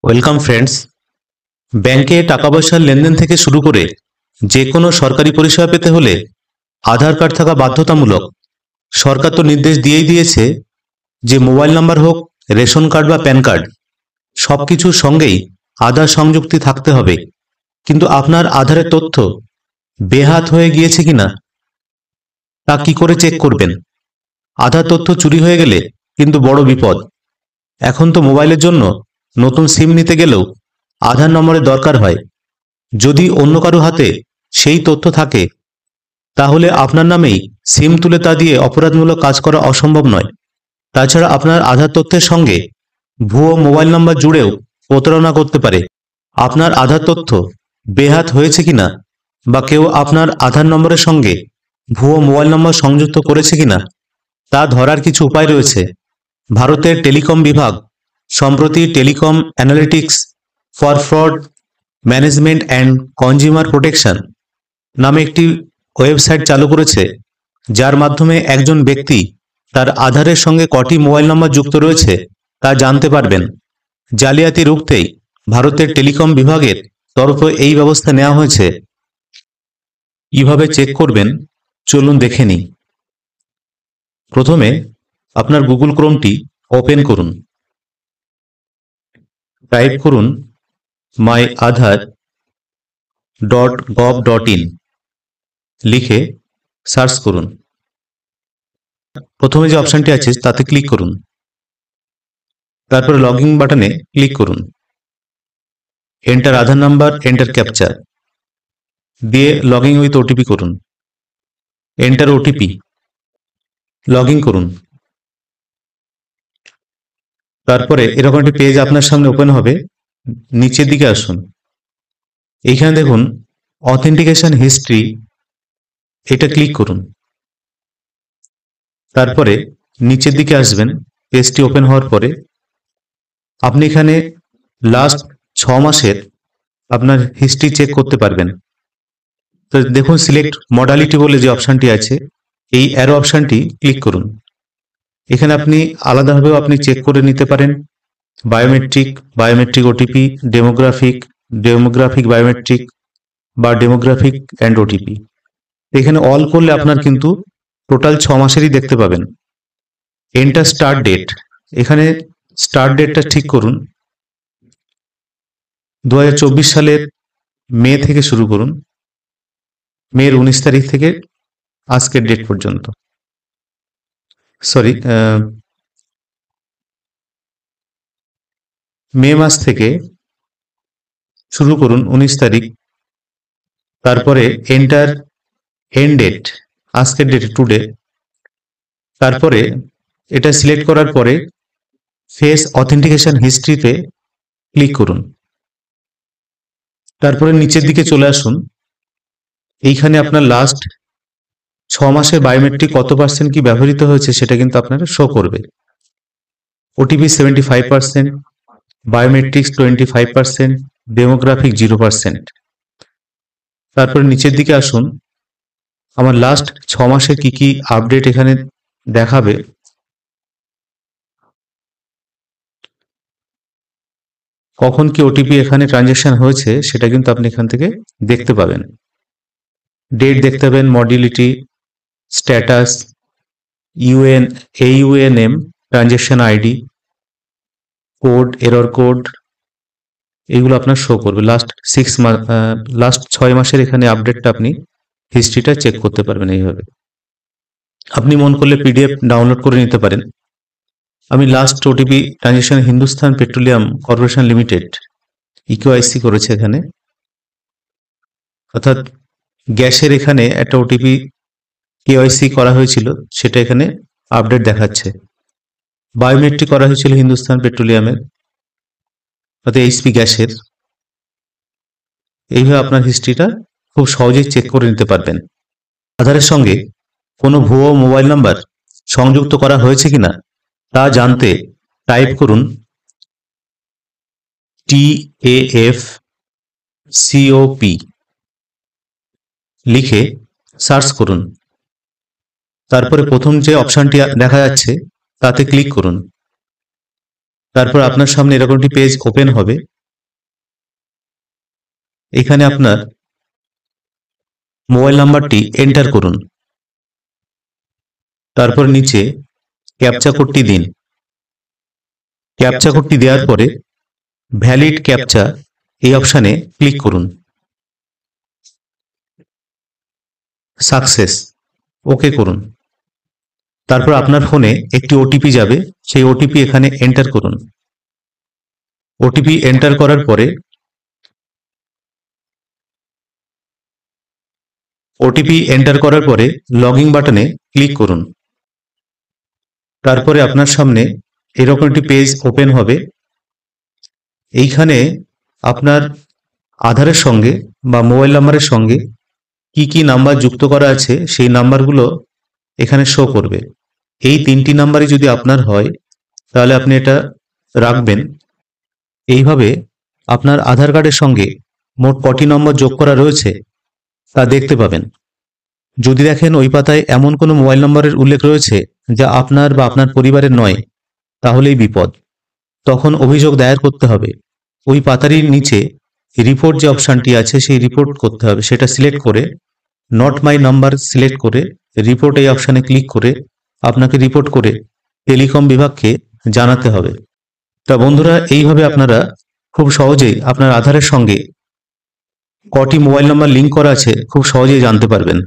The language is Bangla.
Welcome friends. ব্যাংকে টাকা পয়সার লেনদেন থেকে শুরু করে যে কোনো সরকারি পরিষেবা পেতে হলে আধার কার্ড থাকা বাধ্যতামূলক। সরকার তো নির্দেশ দিয়েই দিয়েছে যে মোবাইল নাম্বার হোক, রেশন কার্ড বা প্যান কার্ড, সব কিছুর সঙ্গেই আধার সংযুক্তি থাকতে হবে। কিন্তু আপনার আধারের তথ্য বেহাত হয়ে গিয়েছে কিনা তা কি করে চেক করবেন? আধার তথ্য চুরি হয়ে গেলে কিন্তু বড় বিপদ। এখন তো মোবাইলের জন্য নতুন সিম নিতে গেলেও আধার নম্বরের দরকার হয়। যদি অন্য কারো হাতে সেই তথ্য থাকে তাহলে আপনার নামেই সিম তুলে তা দিয়ে অপরাধমূলক কাজ করা অসম্ভব নয়। তাছাড়া আপনার আধার তথ্যের সঙ্গে ভুয়ো মোবাইল নাম্বার জুড়েও প্রতারণা করতে পারে। আপনার আধার তথ্য বেহাত হয়েছে কিনা বা কেউ আপনার আধার নম্বরের সঙ্গে ভুয়ো মোবাইল নম্বর সংযুক্ত করেছে কিনা তা ধরার কিছু উপায় রয়েছে। ভারতের টেলিকম বিভাগ সম্প্রতি telecom analytics for fraud management and consumer protection নামে একটি ওয়েবসাইট চালু করেছে, যার মাধ্যমে একজন ব্যক্তি তার আধারের সঙ্গে কটি মোবাইল নম্বর যুক্ত রয়েছে তা জানতে পারবেন। জালিয়াতি রুখতেই ভারতের টেলিকম বিভাগের তরফে এই ব্যবস্থা নেওয়া হয়েছে। কিভাবে চেক করবেন চলুন দেখে নিই। প্রথমে আপনার গুগল ক্রোমটি ওপেন করুন, টাইপ করুন myaadhar.gov.in, লিখে সার্চ করুন। প্রথমে যে অপশনটি আছে তাতে ক্লিক করুন, তারপরে লগইন বাটনে ক্লিক করুন। এন্টার আধার নাম্বার, এন্টার ক্যাপচা দিয়ে লগইন উইথ ওটিপি করুন। এন্টার ওটিপি, লগইন করুন। তারপরে এরকম একটি পেজ আপনার সামনে ওপেন হবে। নিচের দিকে আসুন, এইখানে দেখুন অথেন্টিকেশন হিস্ট্রি, এটা ক্লিক করুন। তারপরে নিচের দিকে আসবেন। পেজটি ওপেন হওয়ার পরে আপনি এখানে লাস্ট 6 মাসের আপনার হিস্ট্রি চেক করতে পারবেন। তো দেখুন সিলেক্ট মডালিটি বলে যে অপশনটি আছে, এই অ্যারো অপশনটি ক্লিক করুন। এখানে আপনি আলাদাভাবেও আপনি চেক করে নিতে পারেন। বায়োমেট্রিক ওটিপি, ডেমোগ্রাফিক বায়োমেট্রিক বা ডেমোগ্রাফিক অ্যান্ড ওটিপি। এখানে অল করলে আপনার কিন্তু টোটাল 6 মাসেরই দেখতে পাবেন। এন্টার স্টার্ট ডেট, এখানে স্টার্ট ডেটটা ঠিক করুন। 2024 সালের মে থেকে শুরু করুন, মের 19 তারিখ থেকে আজকের ডেট পর্যন্ত। মে মাস থেকে শুরু করুন 19 তারিখ। তারপরে এন্টার এন্ড ডেট, আজকের ডেট টুডে। তারপরে এটা সিলেক্ট করার পরে ফেস অথেন্টিকেশন হিস্ট্রিতে ক্লিক করুন। তারপরে নিচের দিকে চলে আসুন। এইখানে আপনার লাস্ট 6 মাসের বায়োমেট্রিক কত পার্সেন্ট কি ব্যবহৃত হয়েছে সেটা কিন্তু আপনারা শো করবে। OTP 75%, biometrics 25%, demographic 0%। তারপরে নিচের দিকে আসুন, আমার লাস্ট 6 মাসের কি কি আপডেট এখানে দেখাবে। কখন কি ওটিপি এখানে ট্রানজেকশন হয়েছে সেটা কিন্তু আপনি এখান থেকে দেখতে পাবেন। ডেট দেখতে পাবেন, মডিলিটি, status, AUNM, transaction ID, code, error code, এগুলো আপনার শো করবে। লাস্ট 6 মাসের এখানে আপডেটটা আপনি হিস্ট্রিটা চেক করতে পারবেন এইভাবে। আপনি মন করলে পিডিএফ ডাউনলোড করে নিতে পারেন। আমি last OTP transaction Hindustan petroleum corporation limited eKYC করেছে এখানে, অর্থাৎ গ্যাসের এখানে একটা ওটিপি কেওয়াইসি করা হয়েছিল, সেটা এখানে আপডেট দেখাচ্ছে। বায়োমেট্রিক করা হয়েছিল হিন্দুস্তান পেট্রোলিয়ামের, অর্থাৎ এইচপি গ্যাসের। এইভাবে আপনার হিস্ট্রিটা খুব সহজেই চেক করে নিতে পারবেন। আধারের সঙ্গে কোনো ভুয়ো মোবাইল নাম্বার সংযুক্ত করা হয়েছে কিনা তা জানতে টাইপ করুন TAFCOP, লিখে সার্চ করুন। তারপরে প্রথম যে অপশনটি দেখা যাচ্ছে তাতে ক্লিক করুন। তারপর আপনার সামনে এরকম একটি পেজ ওপেন হবে। এখানে আপনার মোবাইল নাম্বারটি এন্টার করুন। তারপর নিচে ক্যাপচা কোডটি দিন। ক্যাপচা কোডটি দেওয়ার পরে ভ্যালিড ক্যাপচা এই অপশানে ক্লিক করুন। সাকসেস, ওকে করুন। তারপর আপনার ফোনে একটি ওটিপি যাবে, সেই ওটিপি এখানে এন্টার করুন। ওটিপি এন্টার করার পরে লগইন বাটনে ক্লিক করুন। তারপরে আপনার সামনে এরকম একটি পেজ ওপেন হবে। এইখানে আপনার আধারের সঙ্গে বা মোবাইল নাম্বারের সঙ্গে কি কি নাম্বার যুক্ত করা আছে সেই নাম্বারগুলো এখানে শো করবে। এই 3টি নাম্বারই যদি আপনার হয় তাহলে আপনি এটা রাখবেন। এইভাবে আপনার আধার কার্ডের সঙ্গে মোট কটি নম্বর যোগ করা রয়েছে তা দেখতে পাবেন। যদি দেখেন ওই পাতায় এমন কোনো মোবাইল নম্বরের উল্লেখ রয়েছে যা আপনার বা আপনার পরিবারের নয়, তাহলেই বিপদ। তখন অভিযোগ দায়ের করতে হবে। ওই পাতারই নিচে রিপোর্ট যে অপশানটি আছে সেই রিপোর্ট করতে হবে, সেটা সিলেক্ট করে নট মাই নাম্বার সিলেক্ট করে রিপোর্ট এই অপশানে ক্লিক করে আপনাকে রিপোর্ট করে টেলিকম বিভাগকে জানাতে হবে। তা বন্ধুরা, এইভাবে আপনারা খুব সহজেই আপনার আধারের সঙ্গে কটি মোবাইল নাম্বার লিঙ্ক করা আছে খুব সহজেই জানতে পারবেন।